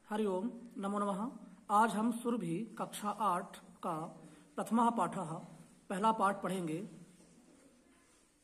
हरिओम नमो नमः। आज हम सुरभि कक्षा 8 का प्रथमः पाठः पहला पाठ पढ़ेंगे।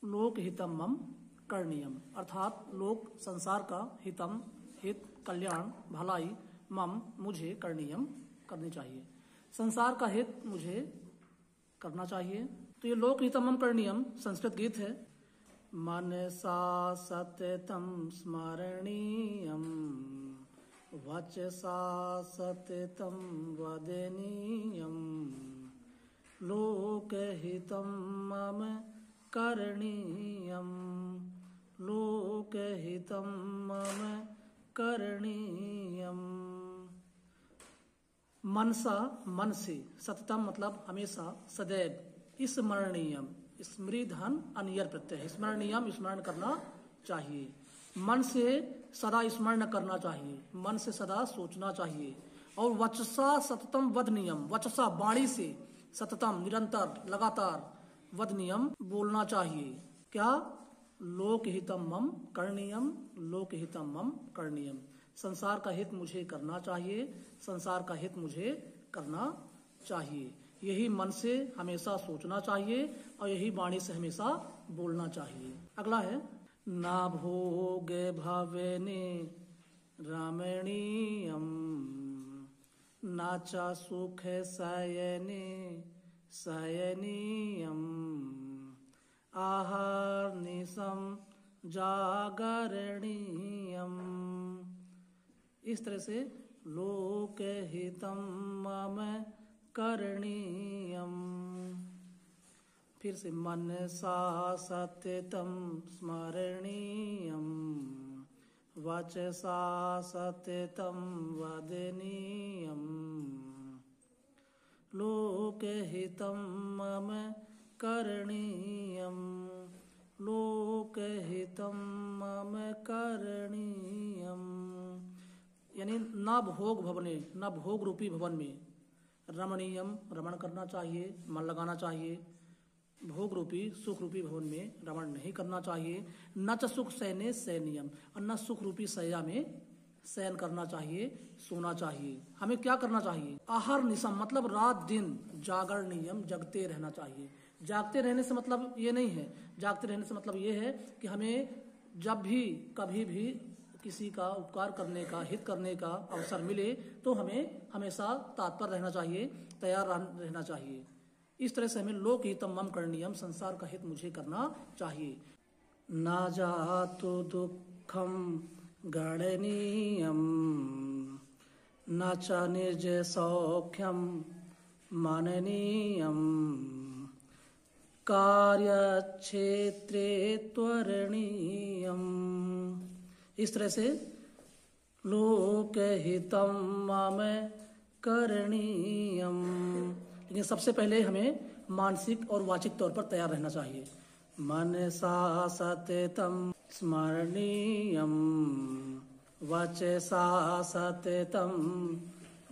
लोकहितम मम करणीयम, अर्थात लोक संसार का हितम हित कल्याण भलाई मम मुझे करणीयम करनी चाहिए, संसार का हित मुझे करना चाहिए। तो ये लोकहितम मम करणीयम संस्कृत गीत है। मनसा सततं स्मरणीयम वचसा सततं वदनीयम लोकहितं मम करणीयम लोकहितं मम करणीयम। मनसा मन से, सततम मतलब हमेशा, सदैव, स्मरणीयम स्मृति धन अनियर प्रत्यय है, स्मरणीयम स्मरण करना चाहिए। मन से सदा स्मरण करना चाहिए, मन से सदा सोचना चाहिए। और वचसा सततम वदनीयम, वचसा वाणी से, सततम निरंतर लगातार, वदनीयम बोलना चाहिए। क्या? लोकहितम मम करणीयम लोकहितम मम करणीयम, संसार का हित मुझे करना चाहिए, संसार का हित मुझे करना चाहिए। यही मन से हमेशा सोचना चाहिए और यही वाणी से हमेशा बोलना चाहिए। अगला है ना भोग भावेने रमणीयम नाचा सुख शयने शयनीयम आहार निशम जागरणीयम। इस तरह से लोकहितम मम करणीयम। फिर से मनसा सततं स्मरणीयम वचसा सततं वदनीयम लोकहितं मम करणीयम लोकहितं मम करणीयम। यानी न भोग भवने, न भोग रूपी भवन में, रमणीयम रमण करना चाहिए, मन लगाना चाहिए। भोग रूपी सुख रूपी भवन में रमण नहीं करना चाहिए। न च सुख शयने शयनीयम, और न सुख रूपी शैया में शयन करना चाहिए, सोना चाहिए। हमें क्या करना चाहिए? आहार निशम मतलब रात दिन, जागरणीयम जगते रहना चाहिए। जागते रहने से मतलब ये नहीं है, जागते रहने से मतलब ये है कि हमें जब भी कभी भी किसी का उपकार करने का, हित करने का अवसर मिले तो हमें हमेशा तत्पर रहना चाहिए, तैयार रहना चाहिए। इस तरह से हमें लोकहितम मम करणीयम, संसार का हित मुझे करना चाहिए। ना जातु दुखम गणनीयम न च निज सौख्यम माननीयम कार्यक्षेत्रे त्वरणीयम। इस तरह से लोकहितम मम करणीयम। लेकिन सबसे पहले हमें मानसिक और वाचिक तौर पर तैयार रहना चाहिए। मनसा सततं स्मरणीयम वचसा सततं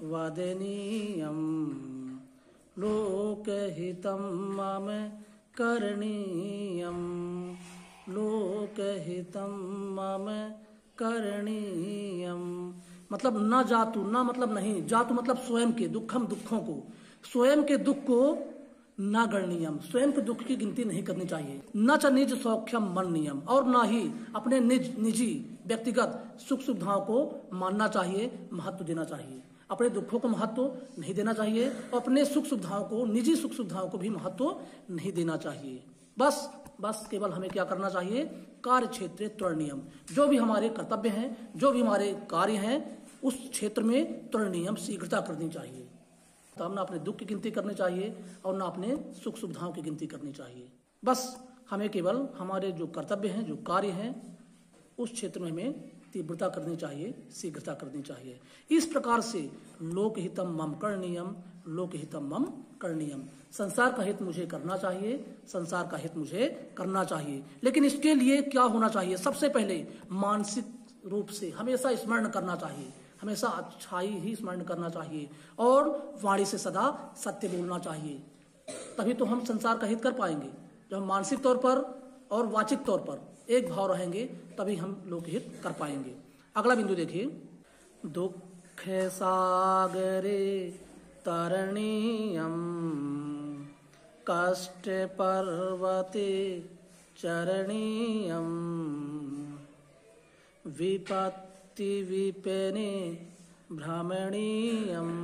वदनीयम लोकहितं मम करणीयम लोकहितं मम करणीयम। मतलब न जातु, न मतलब नहीं, जातु मतलब स्वयं के, दुखम दुखों को, स्वयं के दुख को न गणनीयम, स्वयं के दुख की गिनती नहीं करनी चाहिए। न च निज सौख्यम मननीयम, और न ही अपने निजी व्यक्तिगत सुख सुविधाओं को मानना चाहिए, महत्व देना चाहिए। अपने दुखों को महत्व नहीं देना चाहिए और अपने सुख सुविधाओं को, निजी सुख सुविधाओं को भी महत्व नहीं देना चाहिए। बस केवल हमें क्या करना चाहिए? कार्य क्षेत्र त्वरणीयम, जो भी हमारे कर्तव्य हैं, जो भी हमारे कार्य हैं, उस क्षेत्र में त्वरणीयम शीघ्रता करनी चाहिए। तो हम ना अपने दुख की गिनती करनी चाहिए और ना अपने सुख सुविधाओं की गिनती करनी चाहिए। बस हमें केवल हमारे जो कर्तव्य हैं, जो कार्य हैं, उस क्षेत्र में हमें तीव्रता करनी चाहिए, शीघ्रता करनी चाहिए। इस प्रकार से लोकहितम मम करणीयम लोकहितम मम करणीयम, संसार का हित मुझे करना चाहिए, संसार का हित मुझे करना चाहिए। लेकिन इसके लिए क्या होना चाहिए? सबसे पहले मानसिक रूप से हमेशा स्मरण करना चाहिए, हमेशा अच्छाई ही स्मरण करना चाहिए और वाणी से सदा सत्य बोलना चाहिए। तभी तो हम संसार का हित कर पाएंगे। जब हम मानसिक तौर पर और वाचिक तौर पर एक भाव रहेंगे तभी हम लोकहित कर पाएंगे। अगला बिंदु देखिए, दुख सागरे तरणीयम् कष्टे पर्वते चरणीयम् विपत्ति विपिने भ्रमणीयम्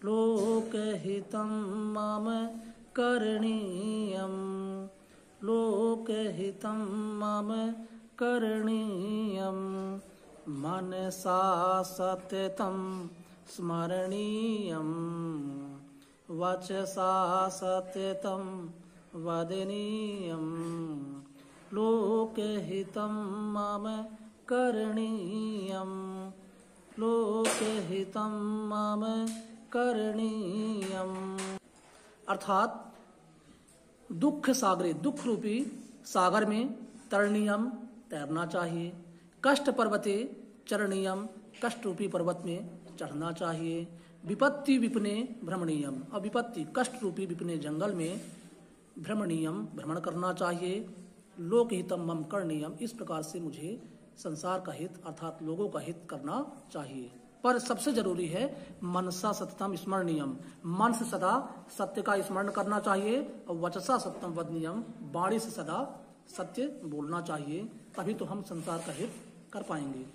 लोकहितं मम करणीयम् लोकहितं मम करणीयम् मनसा सततं स्मरणीयम् वचसा सततं वदनीयम् लोकहितं मम करणीयम् लोकहितं मम करणीयम्। अर्थात दुख सागरे, दुख रूपी सागर में तरणीयम तैरना चाहिए, कष्ट पर्वते चरणीयम कष्ट रूपी पर्वत में चढ़ना चाहिए, विपत्ति विपने भ्रमणीयम और विपत्ति कष्ट रूपी विपने जंगल में भ्रमणीयम भ्रमण करना चाहिए, लोकहितम मम करणीयम इस प्रकार से मुझे संसार का हित अर्थात लोगों का हित करना चाहिए। पर सबसे जरूरी है मनसा सत्यतम स्मरणीयम, मन से सदा सत्य का स्मरण करना चाहिए और वचसा सत्यम वदनीयम वाणी से सदा सत्य बोलना चाहिए, तभी तो हम संसार का हित कर पाएंगे।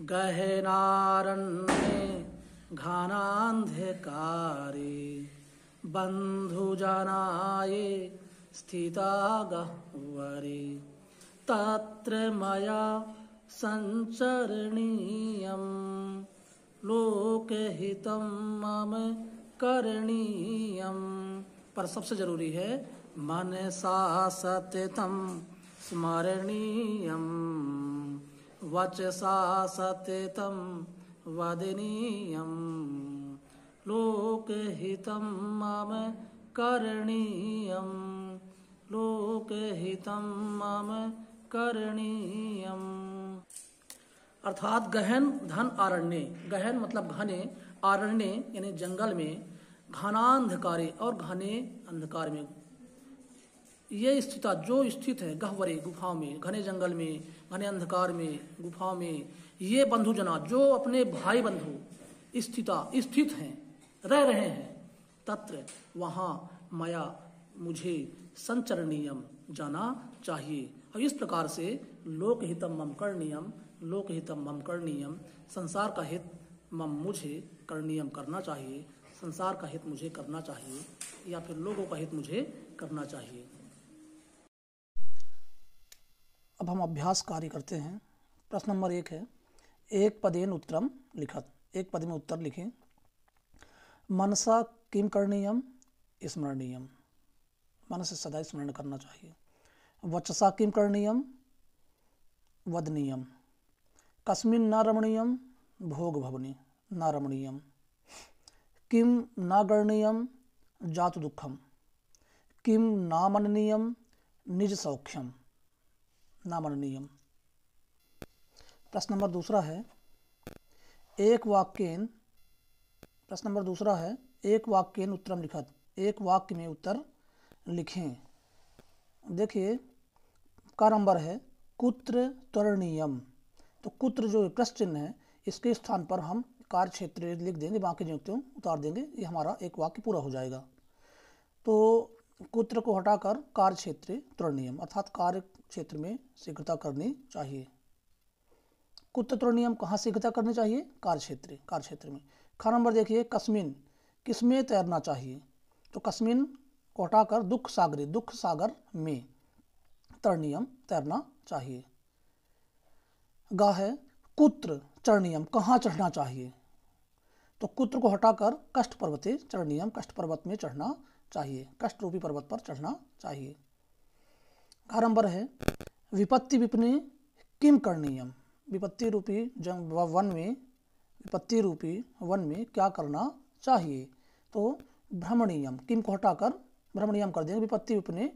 गहनारण्ये घनान्धकारे बन्धुजनाये स्थिता गह्वरे तत्र मया संचरणीयम् लोकहितं मम करणीयम्। पर सबसे जरूरी है मनसा सततं स्मरणीयम् वचसा सततं वदनीयम् लोकहितं मम करणीयम् लोकहितं मम करणीयम्। अर्थात गहन धन आरण्य, गहन मतलब घने, आरण्य यानी जंगल में, घनांधकारे और घने अंधकार में, ये स्थिता जो स्थित है गह्वरे गुफाओं में, घने जंगल में, घने अंधकार में, गुफाओं में, ये बंधुजना जो अपने भाई बंधु स्थित हैं, रह रहे हैं, तत्र वहाँ मया मुझे संचरणीयम जाना चाहिए। और इस प्रकार से लोकहितम मम करणीयम लोकहितम मम करणीयम संसार का हित मम मुझे करणीयम करना चाहिए, संसार का हित मुझे करना चाहिए या फिर लोगों का हित मुझे करना चाहिए। अब हम अभ्यास कार्य करते हैं। प्रश्न नंबर 1 है, एक पदेन उत्तरम लिखत, एक पद में उत्तर लिखें। मनसा किम करणीयम स्मरणीयम, मन से सदा स्मरण करना चाहिए। वचसा किम करणीयम वदनीयम, कस्मिन न रमणीयम भोग भवनी न रमणीयम, किम न गणनीयम जातु दुखम, किम न मननीयम निज सौख्यम न मननीयम। प्रश्न नंबर 2 है, एक वाक्येन, प्रश्न नंबर 2 है, एक वाक्येन उत्तरम लिखत, एक वाक्य में उत्तर लिखें। देखिए का नंबर है कुत्र त्वरणीयम, तो कुत्र जो प्रश्न चिन्ह है इसके स्थान पर हम कार्य क्षेत्र लिख देंगे, बाकी नियुक्तियों उतार देंगे, ये हमारा एक वाक्य पूरा हो जाएगा। तो कुत्र को हटाकर कार्य क्षेत्र त्वरणीयम अर्थात कार्य क्षेत्र में शीघ्रता करनी चाहिए। कुत्र त्वरणीयम कहाँ शीघ्रता करनी चाहिए? कार्य क्षेत्र में। खा नंबर देखिए कस्मिन, किसमें तैरना चाहिए? तो कस्मिन को हटाकर दुख सागर में तरणीयम तैरना चाहिए। गा है कुत्र चरणीयम, कहाँ चढ़ना चाहिए? तो कुत्र को हटाकर कष्ट पर्वते चरणीयम, कष्ट पर्वत में चढ़ना चाहिए, कष्ट रूपी पर्वत पर चढ़ना चाहिए। घा नंबर है विपत्ति विपने किम करणीयम, विपत्ति रूपी वन में क्या करना चाहिए? तो भ्रमणीयम, किम को हटाकर भ्रमणीयम कर देंगे, विपत्ति विपने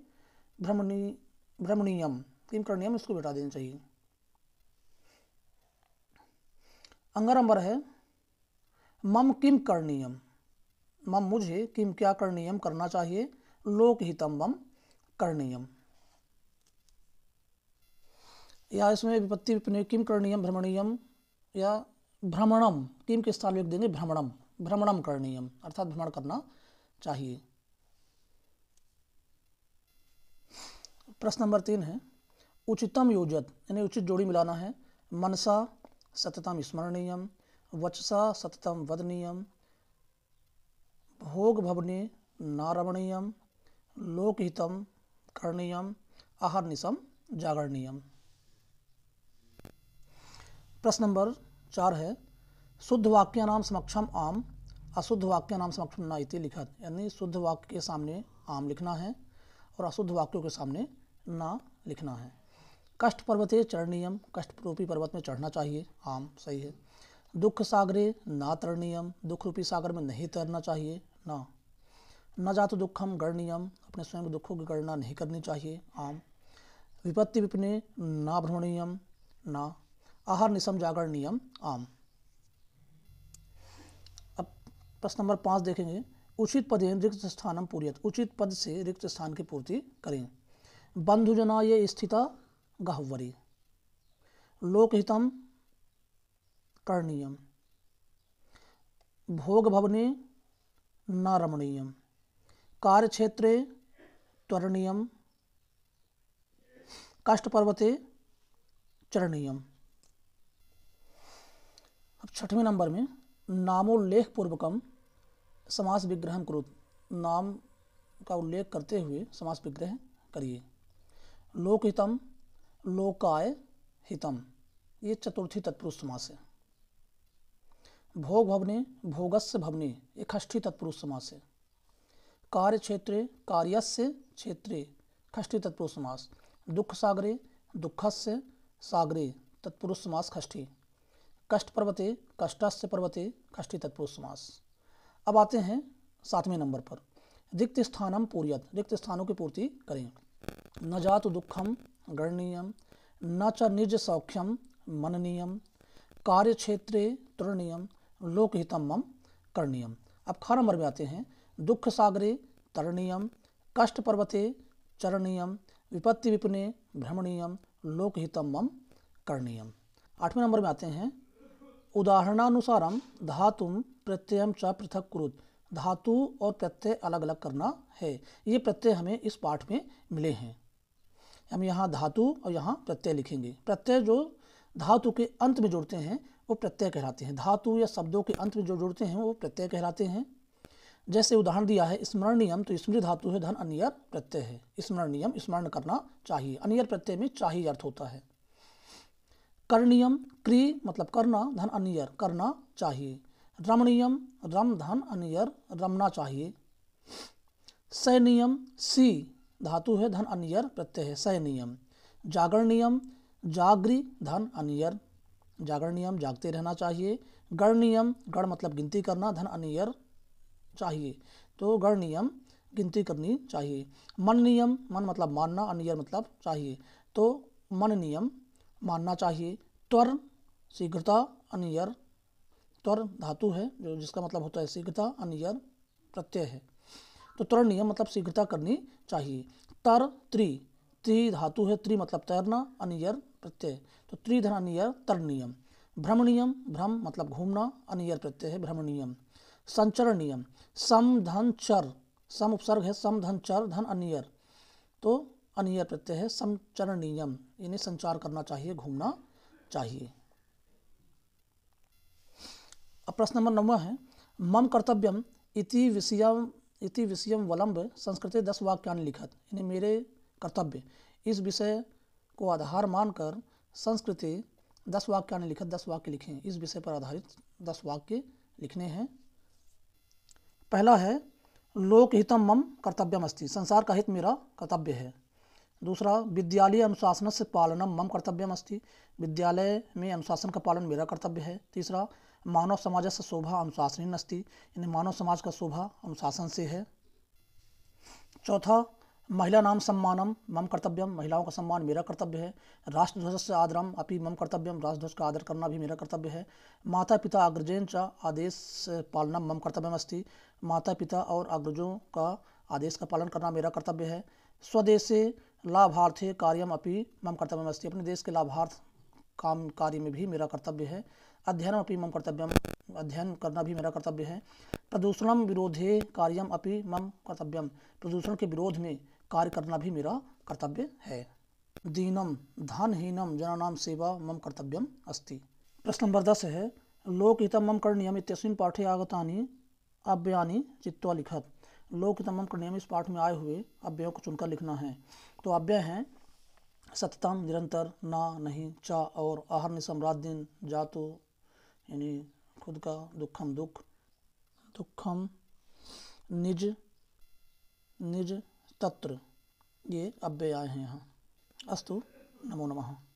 भ्रमणीयम, किम करणीयम इसको बेटा देना चाहिए। अंगा नंबर है मम किम करणीयम, मम मुझे किम क्या करणीयम करना चाहिए? लोकहितम मम करणीयम। या इसमें विपत्ति विपने किम करणीयम भ्रमणीयम या भ्रमणम, किम के स्थान में लिख देंगे भ्रमणम, भ्रमणम करणीयम अर्थात भ्रमण करना चाहिए। प्रश्न नंबर 3 है उचितम योजत, यानी उचित जोड़ी मिलाना है। मनसा सततम स्मरणीयम, वचसा सततम वदनीयम, भोग भवने नारमणीयम, लोकहितम करणीयम, अहर्निशम जागरणीयम। प्रश्न नंबर 4 है शुद्ध वाक्य नाम समक्षम आम, अशुद्ध वाक्य नाम समक्षम न इति लिखत, यानी शुद्ध वाक्य के सामने आम लिखना है और अशुद्ध वाक्यों के सामने ना लिखना है। कष्ट पर्वते चरणीयम, कष्ट रूपी पर्वत में चढ़ना चाहिए, आम सही है। दुख सागरे ना तरणीयम, दुख रूपी सागर में नहीं तैरना चाहिए, ना। न जातु दुखम गणनीयम, अपने स्वयं के दुखों की गणना नहीं करनी चाहिए, आम। विपत्ति विपने ना भ्रमणीयम, ना। आहार निशम जागरणीयम, आम। अब प्रश्न नंबर 5 देखेंगे उचित पदे रिक्त स्थानम पूर्यत, उचित पद से रिक्त स्थान की पूर्ति करें। बंधुजना ये स्थिता गह्वरी, लोकहितम करणीयम, भोग भवने न रमणीयम, कार्यक्षेत्रे त्वरणीयम, कष्ट पर्वते चरणीयम। अब 6वें नंबर में नामोल्लेख पूर्वकम समास विग्रहम कुरुत, नाम का उल्लेख करते हुए समास विग्रह करिए। लोकहितम लोकाय हितम, ये चतुर्थी तत्पुरुष समास है। भोग भवने भोगस्य भवने, ये षष्ठी तत्पुरुष समास है। कार्य क्षेत्रे कार्यस्य क्षेत्रे, षष्ठी तत्पुरुष समास। दुख सागरे दुखस्य सागरे, तत्पुरुष समास षष्ठी। कष्ट पर्वते कष्टस्य पर्वते, षष्ठी तत्पुरुष समास। अब आते हैं 7वें नंबर पर रिक्त स्थानम पूर्यत, रिक्त स्थानों की पूर्ति करें। न जातु दुखम गणनीयम, न च निज सौख्यम मननीयम, कार्य क्षेत्रे तुरणीयम, लोकहितम मम करणीयम। अब ख नंबर में आते हैं दुख सागरे तरणीयम, कष्ट पर्वते चरणीयम, विपत्ति विपने भ्रमणीयम, लोकहितम मम करणीयम। 8वें नंबर में आते हैं उदाहरणानुसारम धातुम प्रत्ययम च पृथक कुरुत, धातु और प्रत्यय अलग अलग करना है। ये प्रत्यय हमें इस पाठ में मिले हैं। हम यहाँ धातु और यहाँ प्रत्यय लिखेंगे। प्रत्यय जो धातु के अंत में जोड़ते हैं वो प्रत्यय कहलाते हैं, धातु या शब्दों के अंत में जो जोड़ते हैं वो प्रत्यय कहलाते हैं। जैसे उदाहरण दिया है स्मरणीयम, तो स्मृति धातु है, धन अनियर प्रत्यय है। स्मरणीयम स्मरण करना चाहिए, अनियर प्रत्यय में चाहिए अर्थ होता है। करणीयम क्री मतलब करना, धन अनियर करना चाहिए। रमणीयम रम धन अनियर रमना चाहिए। सैनियम सी धातु है, धन अनियर प्रत्यय है, सैनियम। जागरणीयम जागरी धन अनियर, जागरणीयम जागते रहना चाहिए। गणनीयम गण मतलब गिनती करना, धन अनियर चाहिए, तो गणनीयम गिनती करनी चाहिए। मननीयम मन मतलब मानना, अनियर मतलब चाहिए, तो मननीयम मानना चाहिए। त्वर शीघ्रता अनियर, त्वर धातु है जो जिसका मतलब होता है शीघ्रता, अनियर प्रत्यय है, तो त्वर नियम मतलब शीघ्रता करनी चाहिए। तर त्रि, त्रि धातु है, त्रि मतलब तैरना, अनियर प्रत्यय, तो त्रि धन अनियर तर नियम। भ्रमणीयम भ्रम मतलब घूमना, अनियर प्रत्यय है, भ्रमणीयम। संचरण नियम सम धन चर, सम उपसर्ग है, सम धन चर धन अनियर, तो अनियर प्रत्यय है, संचरण नियम, यानी संचार करना चाहिए, घूमना चाहिए। अब प्रश्न नंबर 9 है मम कर्तव्यम इति विषयम वलंब संस्कृते 10 वाक्यानि लिखत, यानी मेरे कर्तव्य इस विषय को आधार मानकर संस्कृते 10 वाक्यानि लिखत, 10 वाक्य लिखें। इस विषय पर आधारित 10 वाक्य लिखने हैं। पहला है लोकहितम मम कर्तव्यम अस्ति, संसार का हित मेरा कर्तव्य है। दूसरा विद्यालय अनुशासन से पालनम मम कर्तव्यम अस्ति, विद्यालय में अनुशासन का पालन मेरा कर्तव्य है। तीसरा मानव समाज से शोभा अनुशासन अस्ति, यानी मानव समाज का शोभा अनुशासन से है। चौथा महिला नाम सम्मानम मम कर्तव्यम, महिलाओं का सम्मान मेरा कर्तव्य है। राष्ट्रध्वज से आदरम अपि मम कर्तव्यम, राष्ट्रध्वज का आदर करना भी मेरा कर्तव्य है। माता पिता अग्रजेन च आदेश पालनम मम कर्तव्यम अस्ति, माता पिता और अग्रजों का आदेश का पालन करना मेरा कर्तव्य है। स्वदेशे लाभार्थे कार्यम अपि मम कर्तव्यम अस्ति, अपने देश के लाभार्थ काम कार्य में भी मेरा कर्तव्य है। अध्ययनम अपि मम कर्तव्यम, अध्ययन करना भी मेरा कर्तव्य है। प्रदूषणम विरोधे कार्यम अपि मम कर्तव्यम, प्रदूषण के विरोध में कार्य करना भी मेरा कर्तव्य है। दीनम धनहीनम जनानाम सेवा मम कर्तव्यम अस्ति। प्रश्न नंबर 10 है लोकहितम मम करणीयम इत्यस्मिन् पाठे आगतानि अव्ययानि चित्वा लिखत। लोकहितम मम करणीयम, इस पाठ में आए हुए अव्ययों को चुनकर लिखना है। तो अव्यय हैं सततम, निरंतर, ना, नहीं, चा और, अहर्निशम, रात दिन, जातो यानी खुद का, दुखम दुख, दुखम, निज, निज, तत्र, ये अव्यय आए हैं यहाँ। अस्तु, नमो नमः।